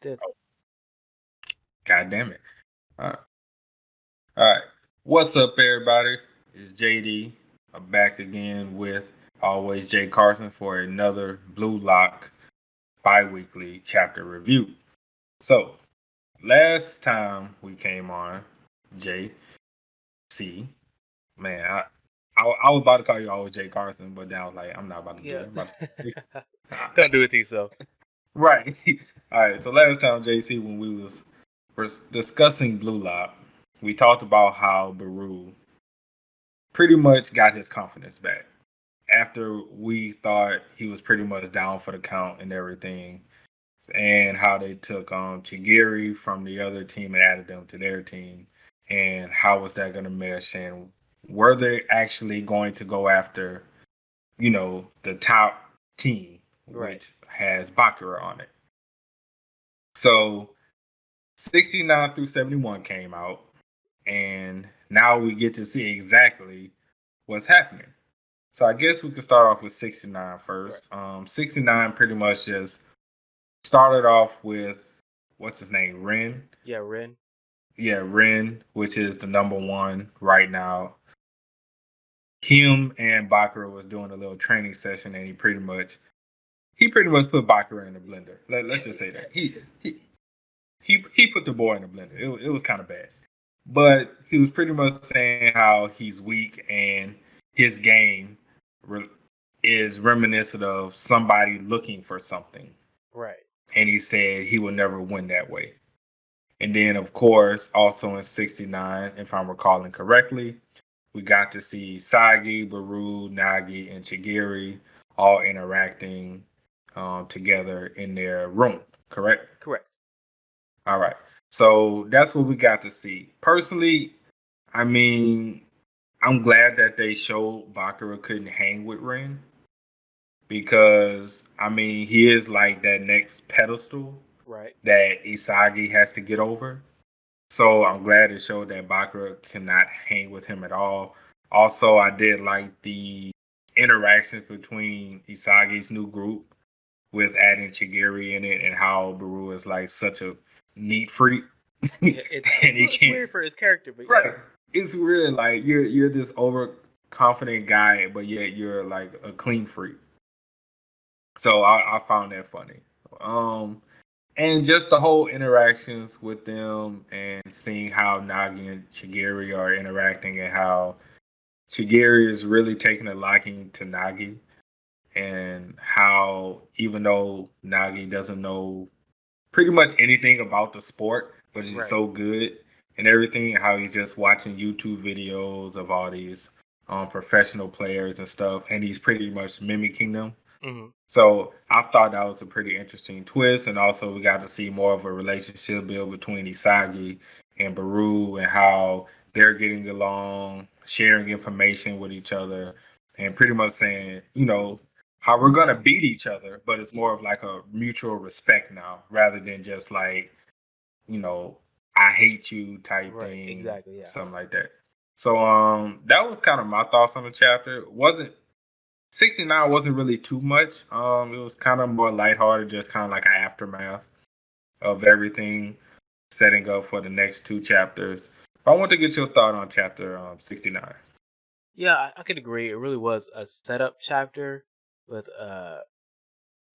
did. God damn it. All right. All right. What's up, everybody? It's JD. I'm back again with always Jay Carson for another Blue Lock bi-weekly chapter review. So, last time we came on, JC, man, I was about to call you always Jay Carson, but then I was like, I'm not about to do that. Don't do it to yourself. Right. All right. So last time, JC, when we was discussing Blue Lock, we talked about how Baru pretty much got his confidence back after we thought he was pretty much down for the count and everything, and how they took Chigiri from the other team and added them to their team, and how was that going to mesh, and were they actually going to go after, the top team, Right. which has Bakura on it. So 69 through 71 came out, and now we get to see exactly what's happening. So I guess we could start off with 69 first. Right. 69 pretty much just started off with, what's his name, Ren? Yeah, Ren. Yeah, Ren, which is the number one right now. Him and Bakura was doing a little training session, and he pretty much put Bakura in the blender. Let's just say that. He put the boy in the blender. It was kind of bad. But he was pretty much saying how he's weak and his game is reminiscent of somebody looking for something. Right. And he said he will never win that way. And then, of course, also in 69, if I'm recalling correctly, we got to see Sagi, Baru, Nagi, and Chigiri all interacting together in their room, correct? Correct. All right. So that's what we got to see. Personally, I mean, I'm glad that they showed Bakura couldn't hang with Ren, because, I mean, he is like that next pedestal Right. that Isagi has to get over. So I'm glad it showed that Bakura cannot hang with him at all. Also, I did like the interactions between Isagi's new group with adding Chigiri in it, and how Baru is like such a neat freak. Yeah, it's weird for his character, but right. Yeah. It's really like you're this overconfident guy, but yet you're like a clean freak. So I found that funny. And just the whole interactions with them, and seeing how Nagi and Chigiri are interacting, and how Chigiri is really taking a liking to Nagi, and how even though Nagi doesn't know pretty much anything about the sport, but he's so good and everything, how he's just watching YouTube videos of all these professional players and stuff, and he's pretty much mimicking them. Mm-hmm. So I thought that was a pretty interesting twist, and also we got to see more of a relationship build between Isagi and Baru, and how they're getting along, sharing information with each other, and pretty much saying, how we're gonna beat each other, but it's more of like a mutual respect now, rather than just like, I hate you type thing, exactly, yeah. something like that. So that was kind of my thoughts on the chapter. 69 wasn't really too much. It was kind of more lighthearted, just kind of like an aftermath of everything, setting up for the next two chapters. I want to get your thought on chapter 69. Yeah, I could agree. It really was a setup chapter with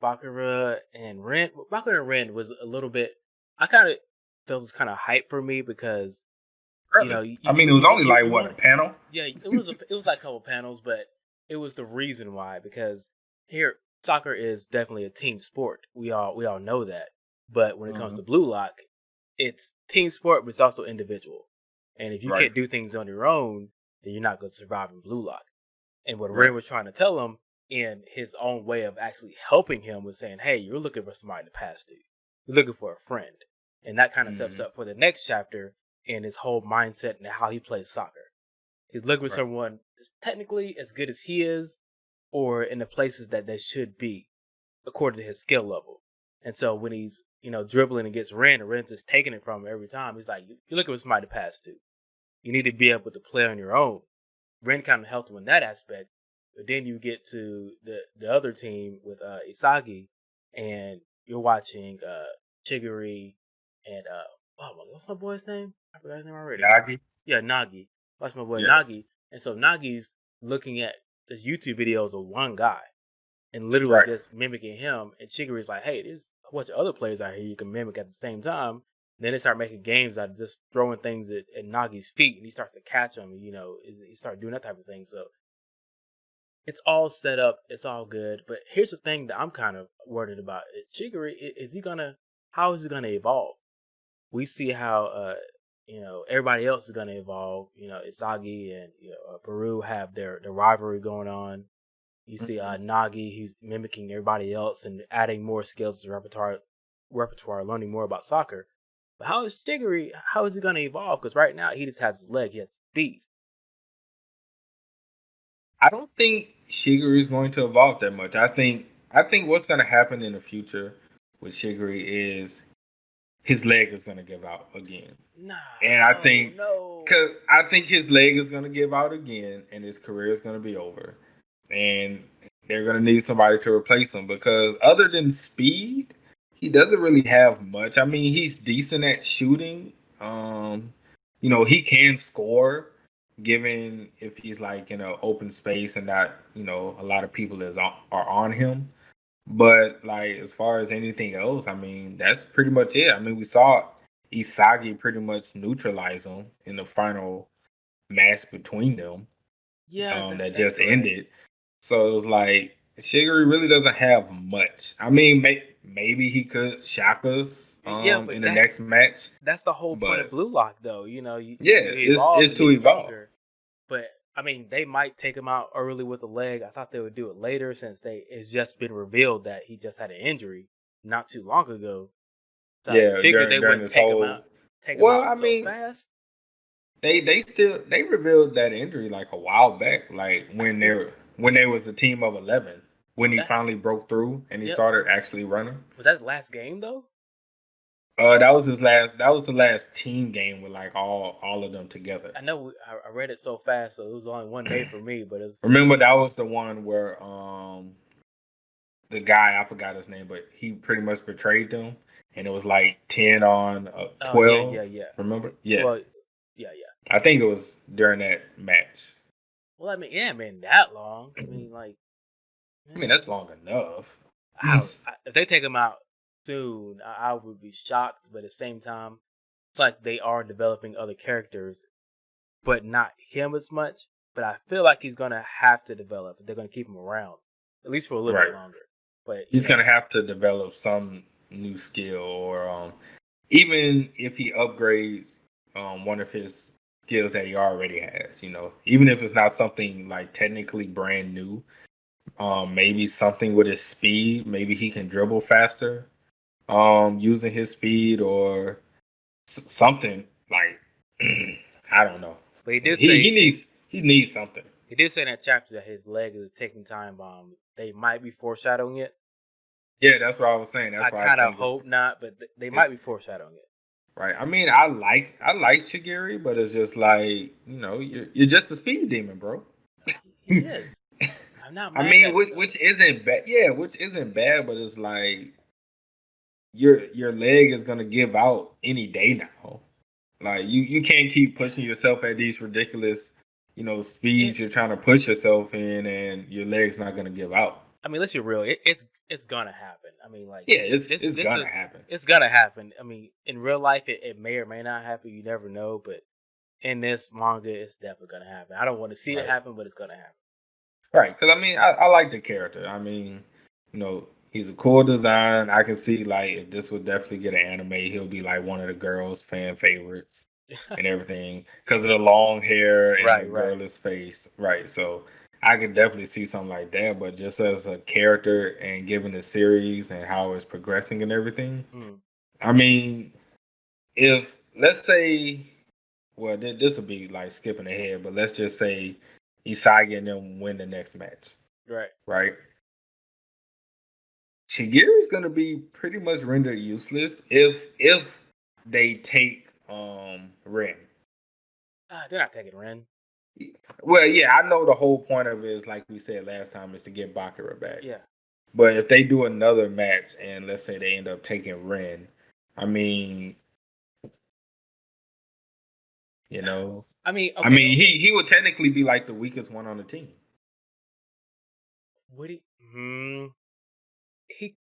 Bakura and Ren. Bakura and Ren was a little bit. I kind of felt it was kind of hype for me because Really? It was only like what, a panel? Yeah, it was like a couple panels, but it was the reason why, because here soccer is definitely a team sport. We all know that. But when it comes to Blue Lock, it's team sport, but it's also individual. And if you can't do things on your own, then you're not going to survive in Blue Lock. And what Ren was trying to tell him in his own way of actually helping him was saying, hey, you're looking for somebody to pass to. You're looking for a friend. And that kind of sets up for the next chapter and his whole mindset and how he plays soccer. He's looking for someone technically as good as he is, or in the places that they should be, according to his skill level. And so when he's, dribbling against Ren, and Ren's just taking it from him every time, he's like, you're looking for somebody to pass to. You need to be able to play on your own. Ren kind of helped him in that aspect. But then you get to the other team with Isagi, and you're watching Chigiri and what's my boy's name? I forgot his name already. Nagi. Yeah, Nagi. Watch my boy Yeah. Nagi, and so Nagi's looking at this YouTube videos of one guy and literally just mimicking him. And Chigiri's like, "Hey, there's a bunch of other players out here you can mimic at the same time." And then they start making games out of just throwing things at Nagi's feet, and he starts to catch them. He starts doing that type of thing. So it's all set up. It's all good. But here's the thing that I'm kind of worried about: is Chigiri, how is he gonna evolve? We see how everybody else is gonna evolve. Isagi and Peru have their rivalry going on. You see Nagi, who's mimicking everybody else and adding more skills to the repertoire, learning more about soccer. But how is Chigiri? How is he gonna evolve? Because right now he just has his leg, he has speed. I don't think Shiguri is going to evolve that much. I think what's going to happen in the future with Shiguri is his leg is going to give out again. Nah, and I think no. because I think his leg is going to give out again, and his career is going to be over, and they're going to need somebody to replace him because other than speed, he doesn't really have much. I mean, he's decent at shooting. He can score given if he's like in an open space and not a lot of people are on him. But like as far as anything else, I mean that's pretty much it. I mean we saw Isagi pretty much neutralize him in the final match between them. Yeah, That that's just correct. ended. So it was like Shiguri really doesn't have much. I mean maybe he could shock us in the next match. That's the whole point of Blue Lock, though. You evolve it's and to get evolve. stronger. But I mean, they might take him out early with a leg. I thought they would do it later since it's just been revealed that he just had an injury not too long ago. So I figured they wouldn't take him out so fast. They revealed that injury like a while back, like when they was a team of 11, when he finally broke through and he started actually running. Was that the last game though? That was his last. That was the last team game with like all of them together. I know. I read it so fast, so it was only one day for me. But remember that was the one where the guy, I forgot his name, but he pretty much betrayed them, and it was like 10 on 12. Yeah. Remember? Yeah. Well, yeah. I think it was during that match. Well, I mean, that long. I mean, that's long enough. If they take him out soon, I would be shocked. But at the same time, it's like they are developing other characters, but not him as much. But I feel like he's gonna have to develop. They're gonna keep him around at least for a little bit longer. But he's gonna have to develop some new skill, or even if he upgrades one of his skills that he already has. Even if it's not something like technically brand new. Maybe something with his speed. Maybe he can dribble faster. Using his speed or something like I don't know. But he did say he needs something. He did say in that chapter that his leg is taking time bomb. They might be foreshadowing it. Yeah, that's what I was saying. I kind of hope not, but they might be foreshadowing it. Right. I mean, I like Shigiri, but it's just like you're just a speed demon, bro. He is. I'm not mad I mean, which isn't bad. Yeah, which isn't bad, but it's like your leg is gonna give out any day now. Like you can't keep pushing yourself at these ridiculous, speeds you're trying to push yourself in, and your leg's not gonna give out. I mean, let's be real. It's gonna happen. I mean, like it's gonna happen. It's gonna happen. I mean, in real life, it may or may not happen. You never know. But in this manga, it's definitely gonna happen. I don't want to see it happen, but it's gonna happen. Right, because I mean, I like the character. I mean, he's a cool design. I can see like if this would definitely get an anime, he'll be like one of the girls' fan favorites and everything because of the long hair and the girlish face. Right, so I could definitely see something like that. But just as a character and given the series and how it's progressing and everything, I mean, if let's say, well, this will be like skipping ahead, but let's just say Isagi and them win the next match. Right. Shigeri's gonna be pretty much rendered useless if they take Ren. They're not taking Ren. Well, yeah, I know the whole point of it is like we said last time is to get Bakura back. Yeah. But if they do another match and let's say they end up taking Ren, I mean, you know, I mean, I okay. mean, he would technically be like the weakest one on the team. Would he? He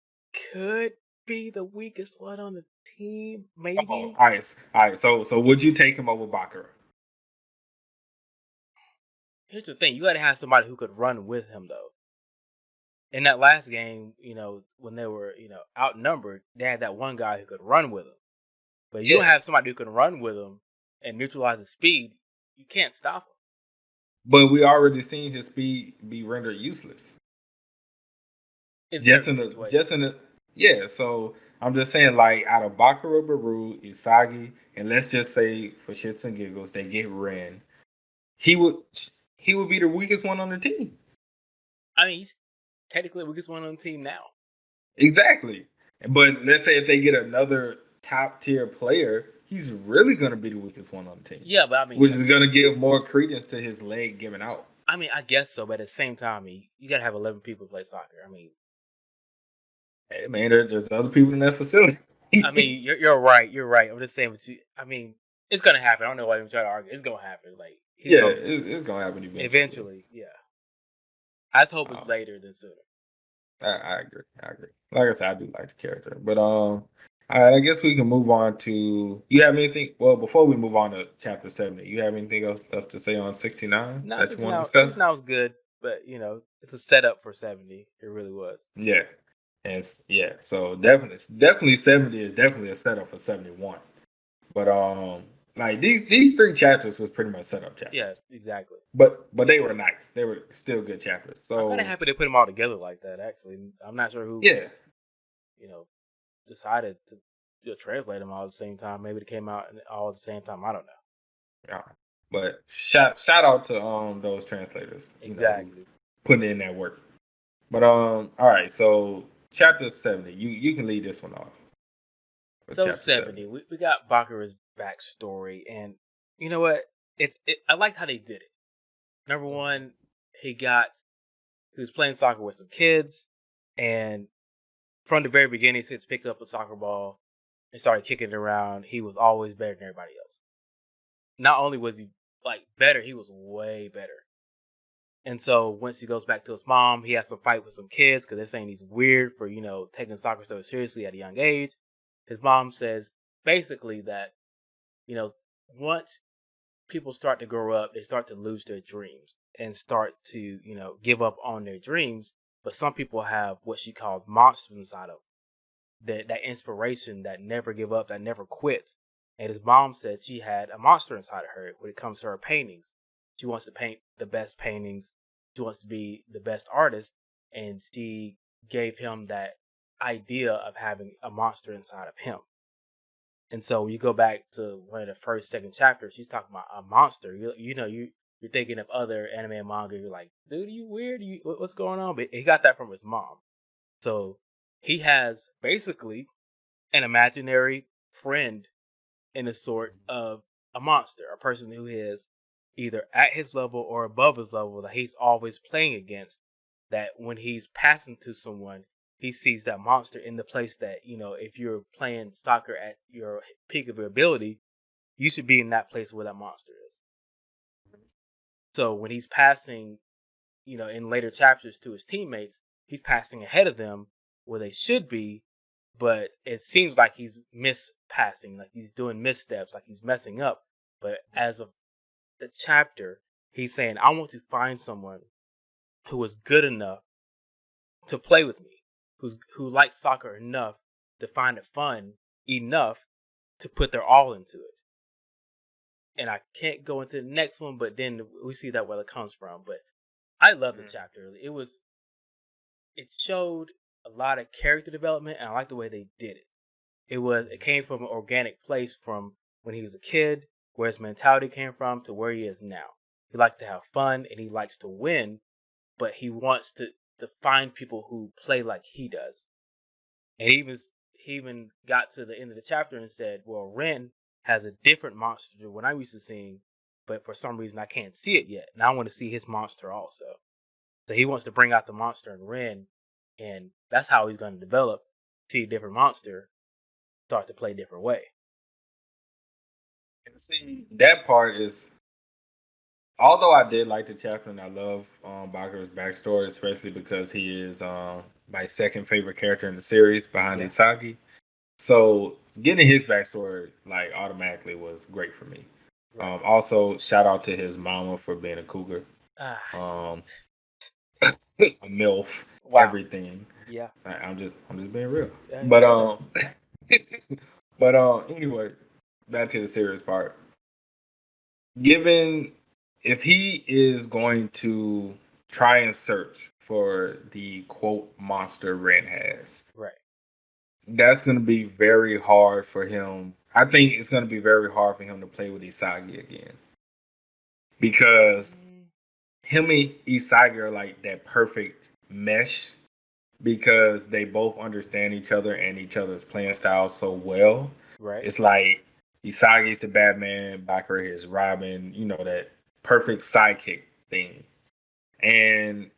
could be the weakest one on the team, Oh, maybe. all right. So would you take him over Bakura? Here's the thing: you got to have somebody who could run with him, though. In that last game, when they were, outnumbered, they had that one guy who could run with him. But you don't Yeah, have somebody who can run with him and neutralize his speed. You can't stop him but we already seen his speed be rendered useless. in certain situations. Just in the yeah. So I'm just saying, like out of Bakura, Baru, Isagi, and let's just say for shits and giggles they get Ren, he would he would be the weakest one on the team. I mean, he's technically the weakest one on the team now. Exactly. But let's say if they get another top tier player, he's really going to be the weakest one on the team. Yeah, but I mean, which is going to give more credence to his leg giving out. I mean, I guess so. But at the same time, you got to have 11 people play soccer. I mean, Hey man, there's other people in that facility. you're right. You're right. I'm just saying, but I mean, it's gonna happen. I don't know why I'm trying to argue. It's gonna happen. Like, It's gonna happen eventually. Eventually, yeah. I just hope it's later than sooner. I agree. Like I said, I do like the character, but all right, I guess we can move on to. You have anything? Well, before we move on to chapter 70, you have anything else stuff to say on 69 No, that you want to discuss? 69 was good, but it's a setup for 70. It really was. Yeah, and so definitely 70 is definitely a setup for 71. But like these three chapters was pretty much setup chapters. Yes, exactly. But they were nice. They were still good chapters. So I'm kind of happy they put them all together like that. Actually, I'm not sure who. Decided to translate them all at the same time. Maybe they came out all at the same time. I don't know. Yeah. But shout out to those translators. Exactly. Putting in that work. But all right, so chapter 70. You can lead this one off. So 70. We got Bakura's backstory, and you know what? I liked how they did it. Number one, he was playing soccer with some kids, and from the very beginning, since he picked up a soccer ball and started kicking it around, he was always better than everybody else. Not only was he better, he was way better. And so once he goes back to his mom, he has to fight with some kids because they're saying he's weird for, taking soccer so seriously at a young age. His mom says basically that, once people start to grow up, they start to lose their dreams and start to, give up on their dreams. But some people have what she called monsters inside of them. That inspiration, that never give up, that never quit. And his mom said she had a monster inside of her when it comes to her paintings. She wants to paint the best paintings. She wants to be the best artist. And she gave him that idea of having a monster inside of him. And so when you go back to one of the second chapters, she's talking about a monster. You're thinking of other anime and manga. You're like, dude, are you weird? What's going on? But he got that from his mom. So he has basically an imaginary friend in a sort of a monster, a person who is either at his level or above his level that he's always playing against. That when he's passing to someone, he sees that monster in the place that, if you're playing soccer at your peak of your ability, you should be in that place where that monster is. So when he's passing, in later chapters to his teammates, he's passing ahead of them where they should be, but it seems like he's mispassing, like he's doing missteps, like he's messing up. But as of the chapter, he's saying, I want to find someone who is good enough to play with me, who likes soccer enough to find it fun enough to put their all into it. And I can't go into the next one, but then we see that where it comes from. But I love the chapter. It showed a lot of character development, and I like the way they did it. It came from an organic place from when he was a kid, where his mentality came from, to where he is now. He likes to have fun and he likes to win, but he wants to find people who play like he does. And he even got to the end of the chapter and said, well, Ren has a different monster than what I'm used to seeing, but for some reason I can't see it yet. And I want to see his monster also. So he wants to bring out the monster in Ren, and that's how he's going to develop, see a different monster. start to play a different way. And see, that part is, although I did like the chapter and I love Bakura's backstory, especially because he is my second favorite character in the series behind Yeah. Isagi. So getting his backstory like automatically was great for me. Right. Also, shout out to his mama for being a cougar, Ah, a milf, wow. everything. Yeah. I'm just being real. Yeah. But but anyway, back to the serious part. Given if he is going to try and search for the quote monster Ren has, Right. that's going to be very hard for him. I think it's going to be very hard for him to play with Isagi again because him and Isagi are like that perfect mesh because they both understand each other and each other's playing styles so well. Right. It's like Isagi's the Batman, Bakura is Robin, that perfect sidekick thing. And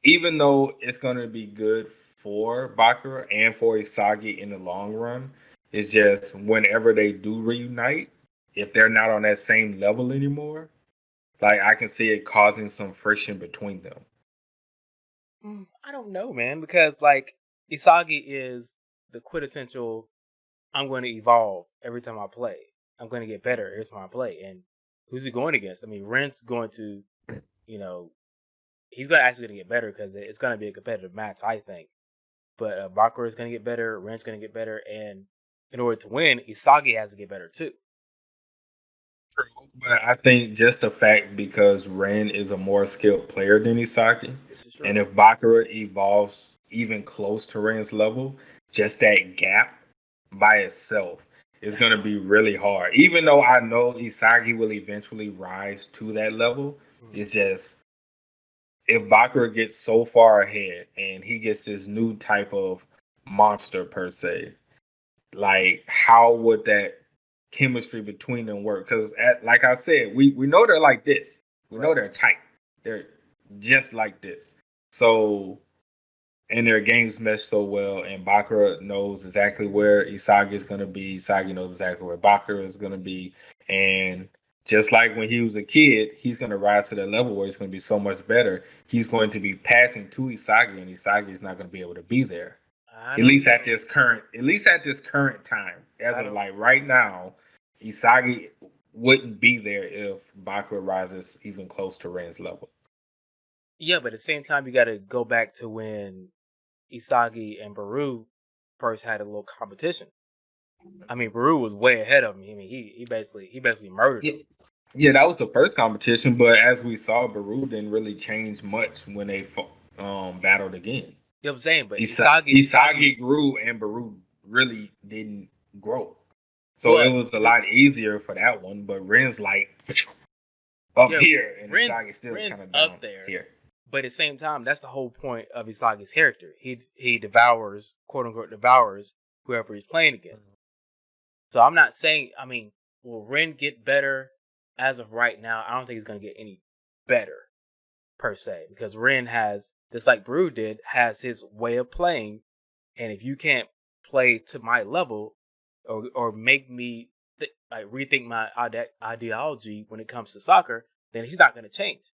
even though it's going to be good for Bakura and for Isagi in the long run, it's just whenever they do reunite, if they're not on that same level anymore, like I can see it causing some friction between them. I don't know, man, because like Isagi is the quintessential I'm going to evolve every time I play. I'm going to get better every time I play. And who's he going against? I mean, Ren's going to, he's going to get better because it's going to be a competitive match, I think. But Bakura is going to get better. Ren's going to get better. And in order to win, Isagi has to get better too. True, but I think just the fact because Ren is a more skilled player than Isagi, This is true. and if Bakura evolves even close to Ren's level, just that gap by itself is going to be really hard. Even though I know Isagi will eventually rise to that level, it's just if Bakura gets so far ahead and he gets this new type of monster per se, like how would that chemistry between them work? Because like I said, we know they're like this. We know they're tight. They're just like this. So and their games mesh so well, and Bakura knows exactly where Isagi is going to be. Isagi knows exactly where Bakura is going to be, and just like when he was a kid, he's going to rise to that level where he's going to be so much better. He's going to be passing to Isagi, and Isagi is not going to be able to be there. At least at this current time, as of like right now, Isagi wouldn't be there if Bakura rises even close to Ren's level. Yeah, but at the same time, you got to go back to when Isagi and Baru first had a little competition. I mean, Baru was way ahead of him. I mean, he basically murdered him. Yeah, that was the first competition, but as we saw, Baru didn't really change much when they battled again. You know what I'm saying? But Isagi grew and Baru really didn't grow. So it was a lot easier for that one, but Ren's like up here and Isagi's still kind of down up there. Here. But at the same time, that's the whole point of Isagi's character. He devours, quote unquote, devours whoever he's playing against. So I'm not saying, I mean, will Ren get better as of right now? I don't think he's going to get any better per se, because Ren has, just like Brew did, has his way of playing. And if you can't play to my level or make me rethink my ideology when it comes to soccer, then he's not going to change.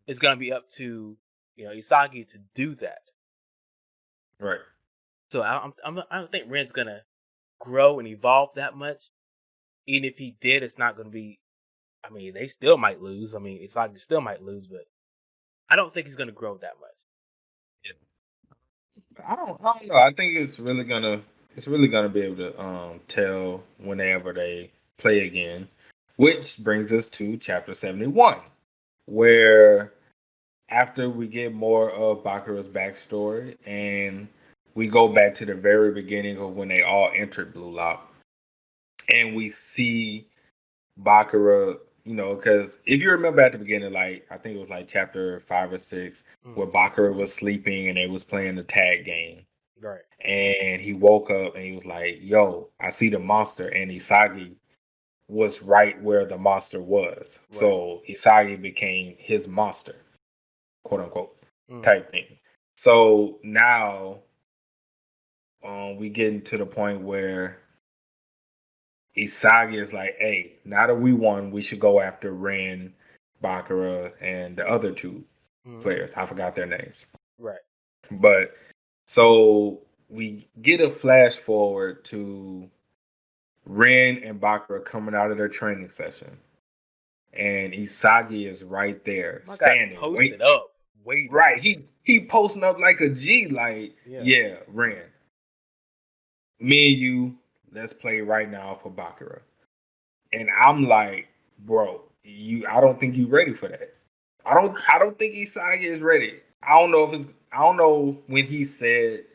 It's going to be up to Isagi to do that. Right. So I don't think Ren's going to grow and evolve that much. Even if he did, it's not going to be. I mean, they still might lose. I mean, Isagi still might lose, but I don't think he's going to grow that much. Yeah. I don't know. I think it's really gonna be able to tell whenever they play again, which brings us to chapter 71, where after we get more of Bakura's backstory and we go back to the very beginning of when they all entered Blue Lock, and we see Bakura, because if you remember at the beginning, like I think it was like chapter 5 or 6, where Bakura was sleeping and they was playing the tag game. Right. And he woke up and he was like, "Yo, I see the monster," and Isagi was right where the monster was. Right. So Isagi became his monster, quote unquote, type thing. So now we get to the point where Isagi is like, hey, now that we won, we should go after Ren, Bakura, and the other two players. I forgot their names. Right. But so we get a flash forward to Ren and Bakura coming out of their training session. And Isagi is right there, My guy's standing, posted up, waiting. Right, he posting up like a G, like, yeah, Ren. Me and you, let's play right now for Bakura. And I'm like, bro, I don't think you ready for that. I don't think Isagi is ready. I don't know when he said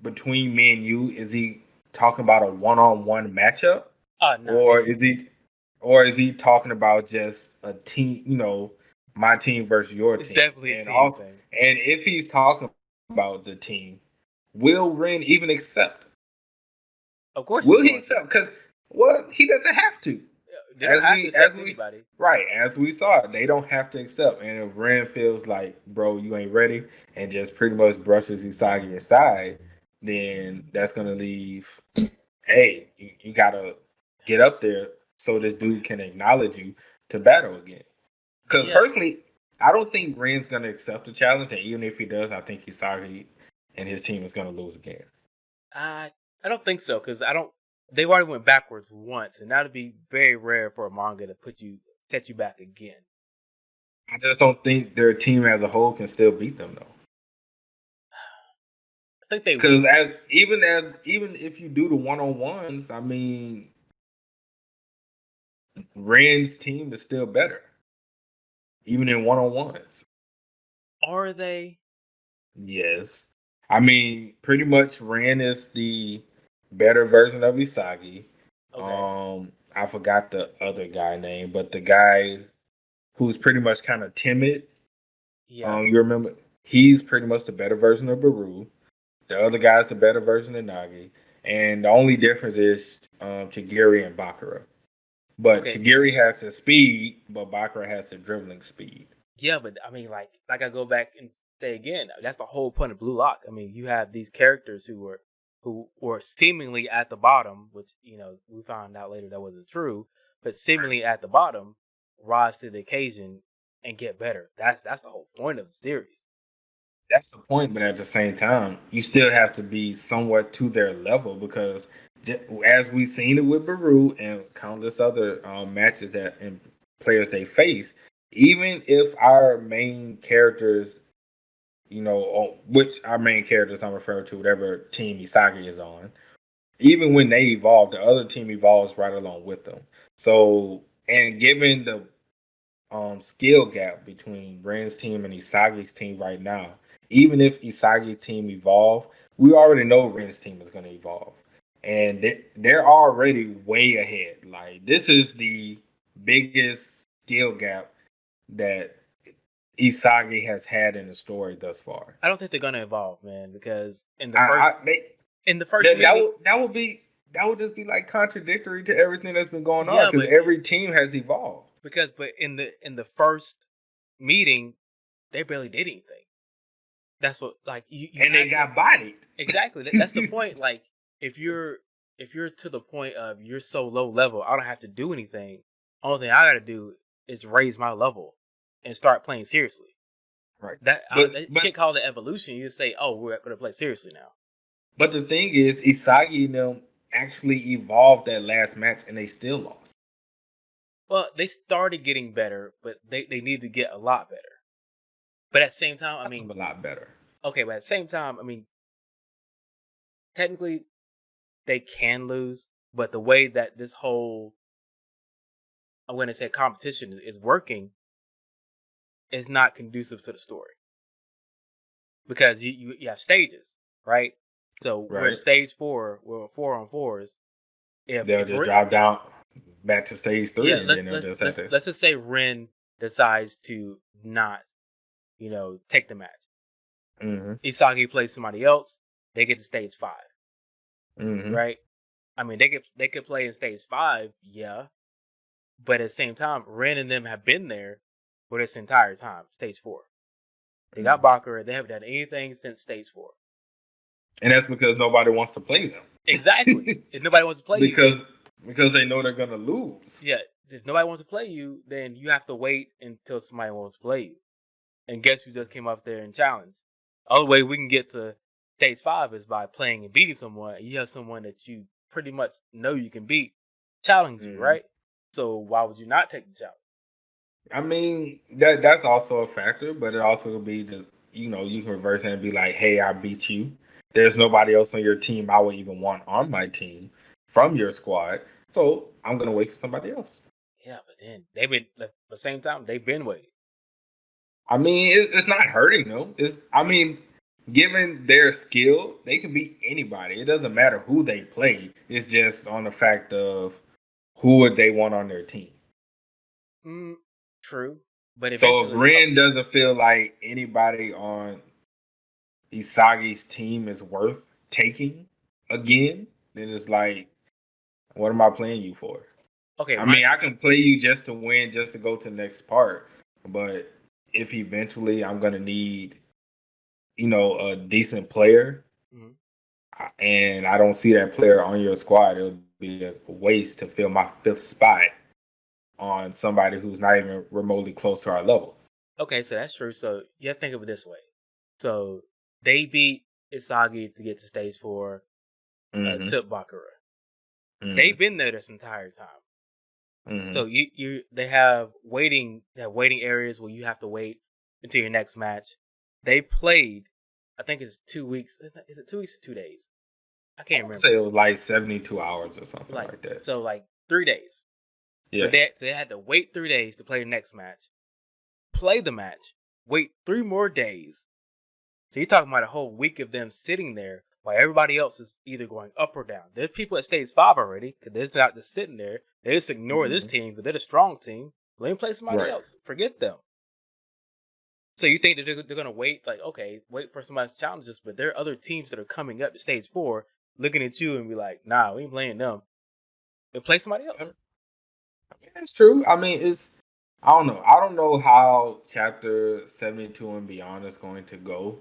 between me and you, is he talking about a one-on-one matchup? No. Or is he talking about just a team, my team versus your team? Definitely a team thing. And if he's talking about the team, will Ren even accept? Of course, will he accept? Because he doesn't have to. They don't have to accept anybody. Right, as we saw, they don't have to accept. And if Ren feels like, bro, you ain't ready, and just pretty much brushes Isagi aside, then that's gonna leave. Hey, you gotta get up there so this dude can acknowledge you to battle again. Because personally, I don't think Ren's gonna accept the challenge, and even if he does, I think Isagi and his team is gonna lose again. I don't think so, because they already went backwards once, and that'd be very rare for a manga to set you back again. I just don't think their team as a whole can still beat them, though. I think they, because even if you do the one-on-ones, I mean, Ren's team is still better, even in one-on-ones. Are they? Yes. I mean, pretty much Ren is the better version of Isagi. Okay. I forgot the other guy name, but the guy who's pretty much kind of timid. Yeah. You remember? He's pretty much the better version of Baru. The other guy's the better version of Nagi. And the only difference is Chigiri and Bakura. But Chigiri has the speed, but Bakura has the dribbling speed. Yeah, but I mean, like I go back and say again, that's the whole point of Blue Lock. I mean, you have these characters who were seemingly at the bottom, which we found out later that wasn't true, but seemingly at the bottom rise to the occasion and get better. That's the whole point of the series. That's the point, but at the same time, you still have to be somewhat to their level, because as we've seen it with Baru and countless other matches and players they face, even if our main characters, which our main characters I'm referring to, whatever team Isagi is on, even when they evolve, the other team evolves right along with them. So, and given the skill gap between Ren's team and Isagi's team right now, even if Isagi's team evolve, we already know Ren's team is going to evolve. And they're already way ahead. Like, this is the biggest skill gap that Isagi has had in the story thus far. I don't think they're going to evolve, man, because in the first meeting, that would just be like contradictory to everything that's been going on, because every team has evolved. But in the first meeting, they barely did anything. That's what, like, they got bodied. Exactly. That's the point. Like, if you're to the point of you're so low level, I don't have to do anything. Only thing I got to do is raise my level and start playing seriously. Right. You can't call it evolution. You just say, "Oh, we're going to play seriously now." But the thing is, Isagi and them actually evolved that last match, and they still lost. Well, they started getting better, but they need to get a lot better. But at the same time, I mean, a lot better. Okay, but at the same time, I mean, technically, they can lose, but the way that this whole, I'm going to say, competition is working is not conducive to the story. Because you have stages, right? So we're at stage 4, we're 4-on-4s. If they'll just drop down back to stage 3. Yeah, let's just say Ren decides to not, take the match. Mm-hmm. Isagi plays somebody else, they get to stage 5. Mm-hmm. Right? I mean, they could play in stage 5, yeah. But at the same time, Ren and them have been there for this entire time, stage 4. They got Bakura, they haven't done anything since stage 4. And that's because nobody wants to play them. Exactly. If nobody wants to play because Because they know they're gonna lose. Yeah, if nobody wants to play you, then you have to wait until somebody wants to play you. And guess who just came up there and challenged? The only way we can get to stage 5 is by playing and beating someone. You have someone that you pretty much know you can beat challenge you, right? So why would you not take the challenge? I mean, that's also a factor, but it also could be just, you can reverse it and be like, hey, I beat you. There's nobody else on your team I would even want on my team from your squad. So I'm gonna wait for somebody else. Yeah, but then they've been at the same time they've been waiting. I mean, it's not hurting them. Given their skill, they can beat anybody. It doesn't matter who they play. It's just on the fact of who would they want on their team. True, but So if eventually, Ren doesn't feel like anybody on Isagi's team is worth taking again, then it's like, what am I playing you for? okay, I mean, I can play you just to win, just to go to the next part. But if eventually I'm gonna need, a decent player, and I don't see that player on your squad, it'll be a waste to fill my 5th spot on somebody who's not even remotely close to our level. Okay, so that's true. So you have to think of it this way. So they beat Isagi to get to stage 4, Tip Bakura. They've been there this entire time. So they have waiting areas where you have to wait until your next match. They played, I think it's 2 weeks. Is it 2 weeks or 2 days? I can't remember. Say it was like 72 hours or something like that. So like 3 days. Yeah. So they had to wait 3 days to play the next match. Play the match. Wait 3 more days. So you're talking about a whole week of them sitting there while everybody else is either going up or down. There's people at stage 5 already because they're not just sitting there. They just ignore this team because they're the strong team. Let me play somebody else. Forget them. So you think that they're going to wait, like, okay, wait for somebody to challenge us, but there are other teams that are coming up to stage 4 looking at you and be like, nah, we ain't playing them. And play somebody else. It's true. I mean, I don't know. I don't know how chapter 72 and beyond is going to go.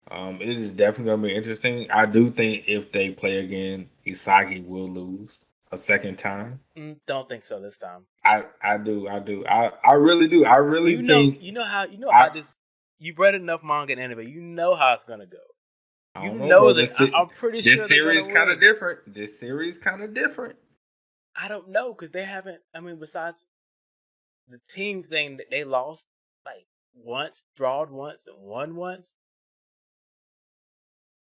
It is definitely going to be interesting. I do think if they play again, Isagi will lose a second time. Don't think so this time. I do. I really do. I really think. How this. You've read enough manga and anime. You know how it's gonna go. I'm pretty sure this series kind of different. This series kind of different. I don't know because they haven't. I mean, besides the team thing that they lost like once, drawed once, and won once.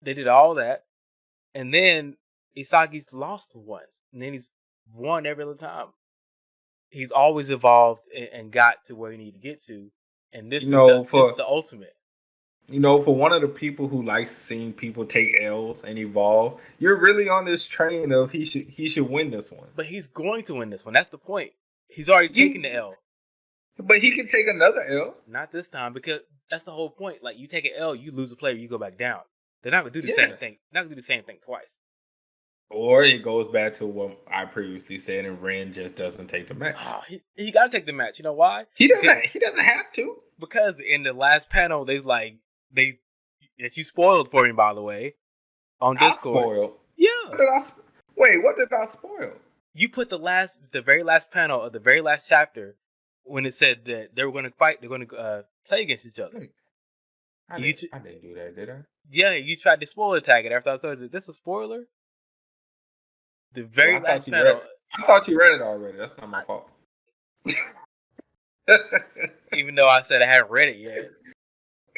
They did all that, and then Isagi's lost once, and then he's won every other time. He's always evolved and got to where he needed to get to, and this is the ultimate. For one of the people who likes seeing people take L's and evolve, you're really on this train of he should win this one. But he's going to win this one. That's the point. He's already taken the L. But he can take another L. Not this time, because that's the whole point. Like, you take an L, you lose a player, you go back down. They're not gonna do the same thing. Not gonna do the same thing twice. Or it goes back to what I previously said, and Ren just doesn't take the match. Oh, he gotta take the match. You know why? He doesn't have to. Because in the last panel, that you spoiled for me, by the way, on Discord. I spoiled. Yeah. What did I spoil? You put the very last panel of the very last chapter when it said that they were going to fight. They're going to play against each other. I didn't do that, did I? Yeah, you tried to spoiler tag it after I told you, is this a spoiler? The very last panel. I thought you read it already. That's not my fault. Even though I said I hadn't read it yet.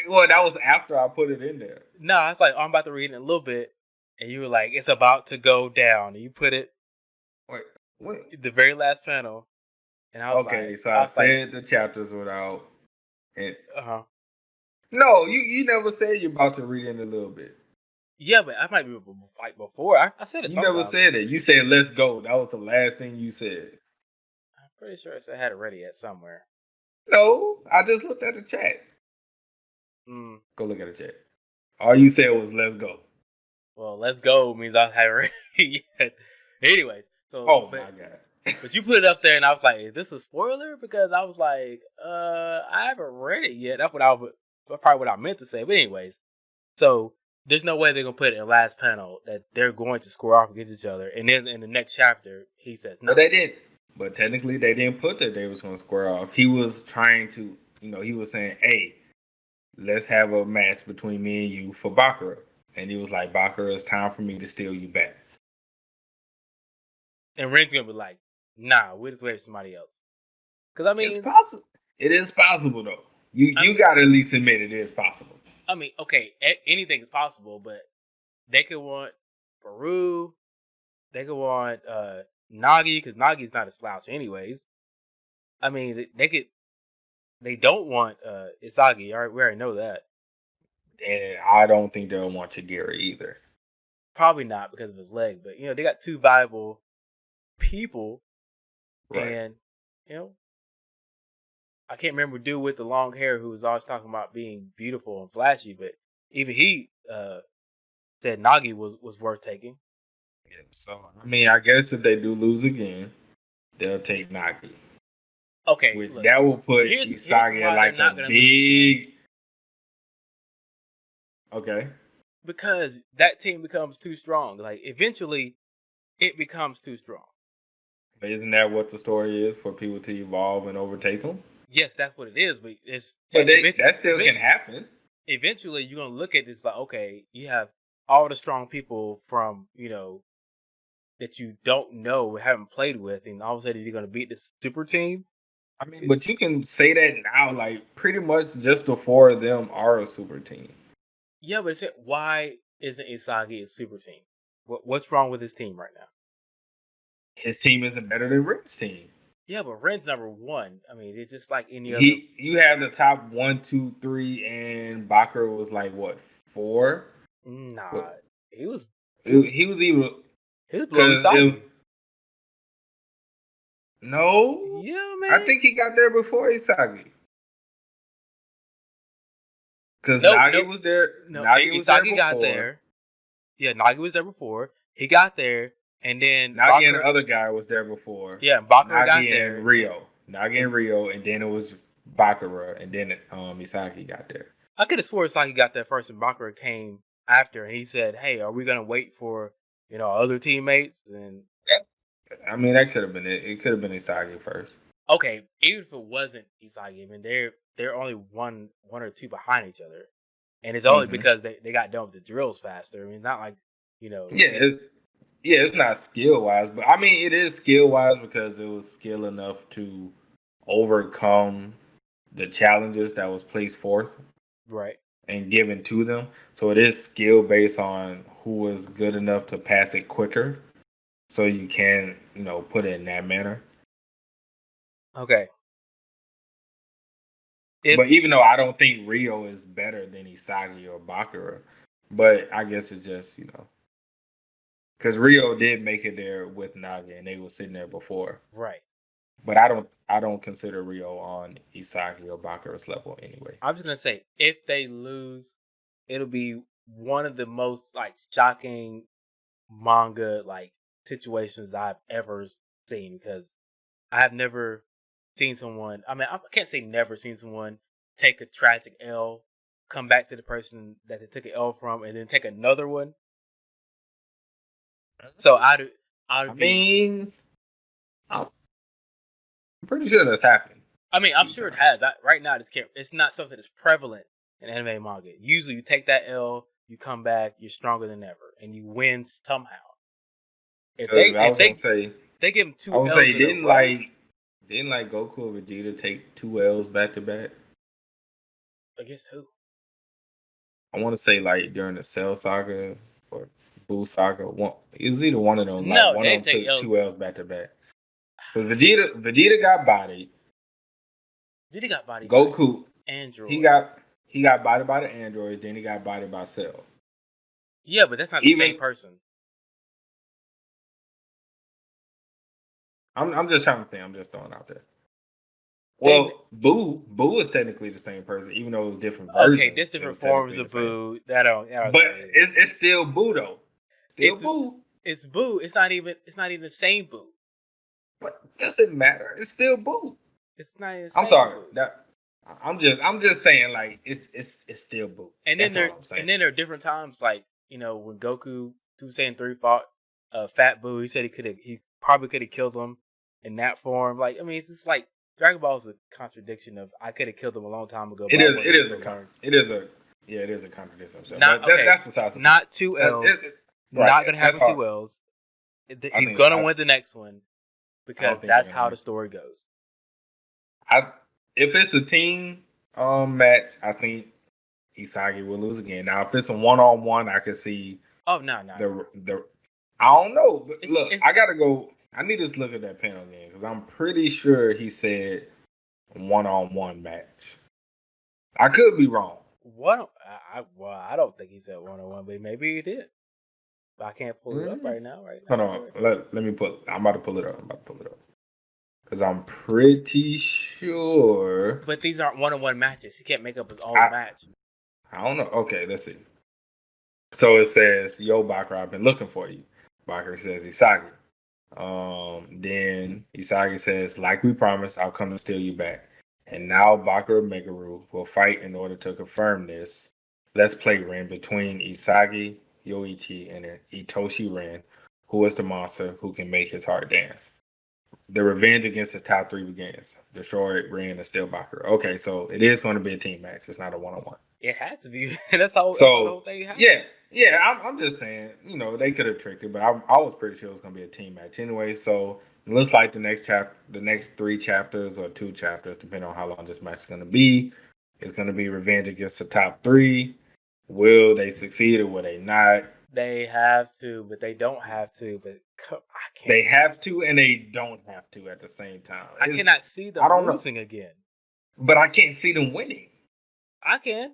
Well, that was after I put it in there. No, I was like, I'm about to read it in a little bit. And you were like, it's about to go down. And you put it. Wait. The very last panel. And I was so I said the chapters without. Uh-huh. No, you never said you're about to read it in a little bit. Yeah, but I might be like before. I said it. You never said it. You said let's go. That was the last thing you said. I'm pretty sure I said I had it ready at somewhere. No, I just looked at the chat. Go look at the chat. All you said was let's go. Well, let's go means I haven't read it yet. Anyways, so my god. But you put it up there, and I was like, "Is this a spoiler?" Because I was like, "I haven't read it yet." That's probably what I meant to say. But anyways, so there's no way they're gonna put in the last panel that they're going to square off against each other, and then in the next chapter he says no. But they didn't. But technically, they didn't put that they was going to square off. He was trying to, he was saying, "Hey, let's have a match between me and you for Bakura." And he was like, "Bakura, it's time for me to steal you back." And Ren's gonna be like, "Nah, we'll just wait for somebody else." Because I mean, it's possible. It is possible though. You got to at least admit it is possible. I mean, okay, anything is possible, but they could want Baru, they could want Nagi, because Nagi's not a slouch anyways. I mean, they don't want Isagi. All right, we already know that. And I don't think they'll want Chigiri either. Probably not because of his leg, but they got two viable people, right. And I can't remember dude with the long hair who was always talking about being beautiful and flashy, but even he said Nagi was worth taking. Yeah, so I mean, I guess if they do lose again, they'll take Nagi. Okay, which look, that will put Isagi in like a big. Okay. Because that team becomes too strong. Like eventually, it becomes too strong. But isn't that what the story is for people to evolve and overtake them? Yes, that's what it is. But that still can happen. Eventually, you're gonna look at this like, okay, you have all the strong people from that you don't know, haven't played with, and all of a sudden you're gonna beat this super team. I mean, but you can say that now, like pretty much just the four of them are a super team. Yeah, but why isn't Isagi a super team? What's wrong with his team right now? His team isn't better than Ren's team. Yeah, but Ren's number one. I mean, it's just like any other. You have the top 1, 2, 3, and Bakura was like what 4? Nah, he was. He was even. He was below Isagi. No. Yeah, man. I think he got there before Isagi. Because Nagi was there. No, Isagi got there. Yeah, Nagi was there before. He got there, and then Nagi and the other guy was there before. Yeah, Bakura got there. there. And Rio. Nagi and Rio, and then it was Bakura, and then Isagi got there. I could have swore Isagi got there first, and Bakura came after, and he said, "Hey, are we gonna wait for other teammates?" And I mean, that could have been it. It could have been Isagi first. Okay, even if it wasn't Isagi, I mean, they're only one or two behind each other, and it's only because they got done with the drills faster. I mean, not like it's not skill wise, but I mean, it is skill wise because it was skill enough to overcome the challenges that was placed forth, right, and given to them. So it is skill based on who was good enough to pass it quicker, so you can put it in that manner. Okay. But even though I don't think Rio is better than Isagi or Bakura, but I guess it's just because Rio did make it there with Nagi, and they were sitting there before, right? But I don't consider Rio on Isagi or Bakura's level anyway. I'm just gonna say if they lose, it'll be one of the most shocking manga situations I've ever seen, because I have never seen someone. I mean, I can't say never seen someone take a tragic L, come back to the person that they took an L from, and then take another one. So I'm pretty sure that's happened. I mean, I'm sure it has. Right now, it's not something that's prevalent in anime and manga. Usually, you take that L, you come back, you're stronger than ever, and you win somehow. If they give him 2 L's. I would say didn't Goku or Vegeta take 2 L's back to back? Against who? I want to say during the Cell Saga or Buu Saga. It was either one of them. No, one they of them take took 2 L's back to back. Because Vegeta got bodied. Vegeta got bodied. Goku by androids. He got bodied by the androids. Then he got bodied by Cell. Yeah, but that's not the same person. I'm just trying to think. I'm just throwing out there. Well, Boo is technically the same person, even though it was different versions. Okay, there's different forms of Boo. That don't but it's still Boo though. Boo. It's Boo. It's not even the same Boo. But doesn't matter. It's still Boo. It's not. I'm sorry. I'm just saying, like, it's still Boo. And then That's all I'm saying. there are different times, like, you know, when Goku Super Saiyan 3 fought Fat Boo, he said he probably could have killed him in that form. Like, I mean, it's just like Dragon Ball is a contradiction of I could have killed him a long time ago. It But is it is a contradiction. So, not but okay. that's besides the not 2 L's. right, Not gonna happen that's 2 L's. He's gonna win the next one because that's how the story goes. If it's a team match, I think Isagi will lose again. Now, if it's a 1-on-1, I could see. Oh no. The I don't know. But look, I gotta go. I need to look at that panel again because I'm pretty sure he said 1-on-1 match. I could be wrong. I don't think he said 1-on-1, but maybe he did. But I can't pull it up right now. Hold on. Let me pull. I'm about to pull it up. Because I'm pretty sure. But these aren't 1-on-1 matches. He can't make up his own match. I don't know. Okay, let's see. So it says, "Yo, Bakura, I've been looking for you." Bakura says, "Isagi." Then Isagi says, "Like we promised, I'll come and steal you back." And now Bakura and Megaru will fight in order to confirm this. Let's play Ren between Isagi, Yoichi, and Itoshi Ren, who is the monster who can make his heart dance. The revenge against the top 3 begins. Destroy Ren and steal Bakura. Okay, so it is going to be a team match. It's not a 1-on-1. It has to be. That's the whole thing. Yeah. I'm just saying, they could have tricked it, but I was pretty sure it was going to be a team match anyway. So it looks like the next 3 chapters or 2 chapters, depending on how long this match is going to be, it's going to be revenge against the top 3. Will they succeed or will they not? They have to, but they don't have to. But I can't. They have to and they don't have to at the same time. I cannot see them losing again. But I can't see them winning. I can.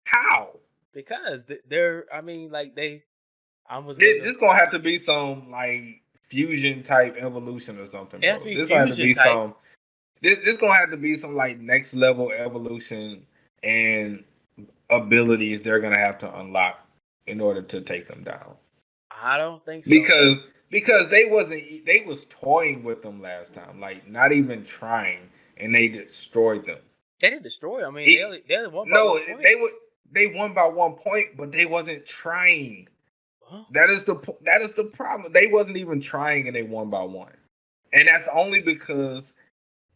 How? Because they're. I mean, like they. This gonna have to be some like fusion type evolution or something. Bro. This gonna have to be some. This gonna have to be some like next level evolution and abilities they're gonna have to unlock in order to take them down. I don't think so. Because they was toying with them last time, like not even trying, and they destroyed them. They didn't destroy them. I mean, they won by 1 point. They won by 1 point, but they wasn't trying. Huh? That is the problem. They wasn't even trying, and they won by 1. And that's only because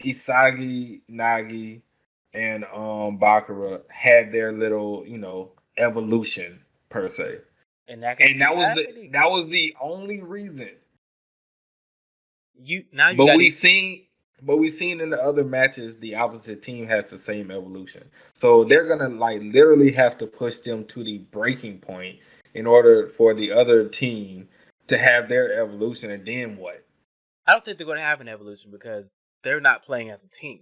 Isagi, Nagi, and Bakura had their little, evolution per se. And that was the only reason. But we've seen in the other matches the opposite team has the same evolution. So they're gonna like literally have to push them to the breaking point in order for the other team to have their evolution. And then what? I don't think they're gonna have an evolution because they're not playing as a team.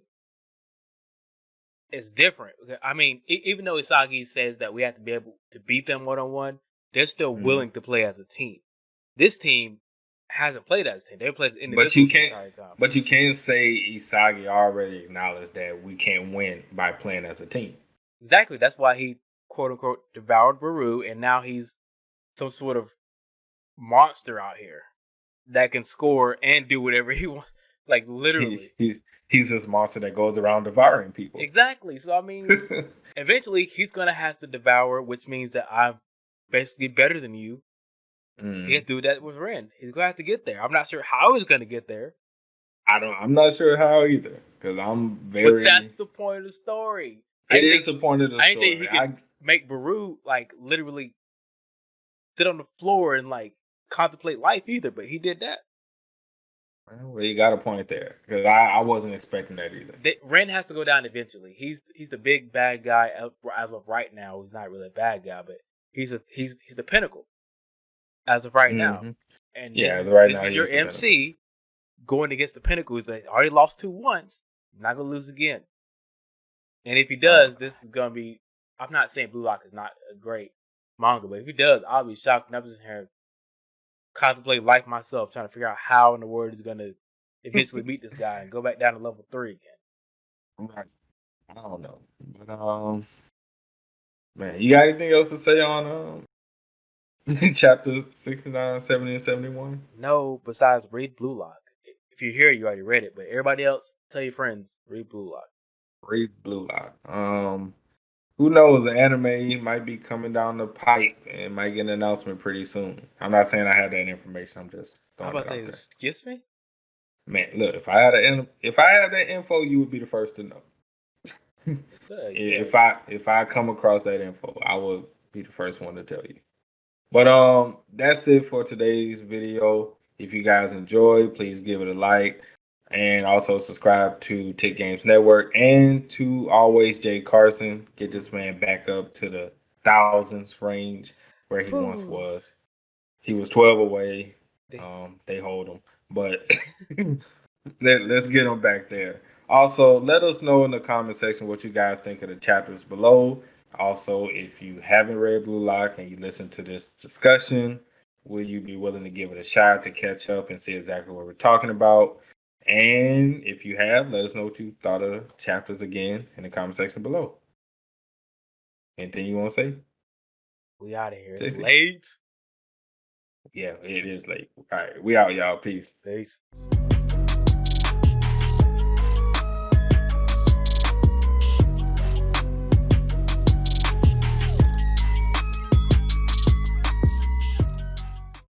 It's different. I mean, even though Isagi says that we have to be able to beat them 1-on-1, they're still willing to play as a team. This team hasn't played as a team. They played as individuals the entire time. But you can't say Isagi already acknowledged that we can't win by playing as a team. Exactly. That's why he, quote unquote, devoured Baru, and now he's some sort of monster out here that can score and do whatever he wants. Like, literally. He's this monster that goes around devouring people. Exactly. So, I mean, eventually he's going to have to devour, which means that I'm basically better than you. He had to do that with Ren. He's going to have to get there. I'm not sure how he's going to get there. I'm not sure how either. Because I'm very... But that's the point of the story. It is the point of the story. I didn't think he could make Baru, like, literally sit on the floor and, like, contemplate life either. But he did that. Well, you got a point there. Because I wasn't expecting that either. Ren has to go down eventually. He's the big bad guy as of right now. He's not really a bad guy, but he's the pinnacle as of right now. And this is your MC going against the pinnacle. He's like, already lost 2 once. Not gonna lose again. And if he does, this is gonna be. I'm not saying Blue Lock is not a great manga, but if he does, I'll be shocked. And I'm just here contemplate life myself, trying to figure out how in the world he's gonna eventually beat this guy and go back down to level 3 again. Right. I don't know, but man, you got anything else to say on chapters 69, 70, and 71? No, besides read Blue Lock. If you're here, you already read it. But everybody else, tell your friends, read Blue Lock. Ray Blue Lock. Who knows? The anime might be coming down the pipe and might get an announcement pretty soon. I'm not saying I have that information. I'm just I'm throwing about it to say, out there. excuse me? Man, look, if I had that info, you would be the first to know. Good, If good. I come across that info, I will be the first one to tell you. But that's it for today's video. If you guys enjoyed, please give it a like and also subscribe to Tick Games Network and to Always Jay Carson. Get this man back up to the thousands range where he once Whew. was. He was 12 away. Damn. They hold him, but let's get him back there. Also, let us know in the comment section what you guys think of the chapters below. Also, if you haven't read Blue Lock and you listen to this discussion, will you be willing to give it a shot to catch up and see exactly what we're talking about? And if you have, let us know what you thought of the chapters again in the comment section below. Anything you want to say, We out of here. It's JC? late. Yeah, it is late. All right, we out, y'all. Peace. Peace.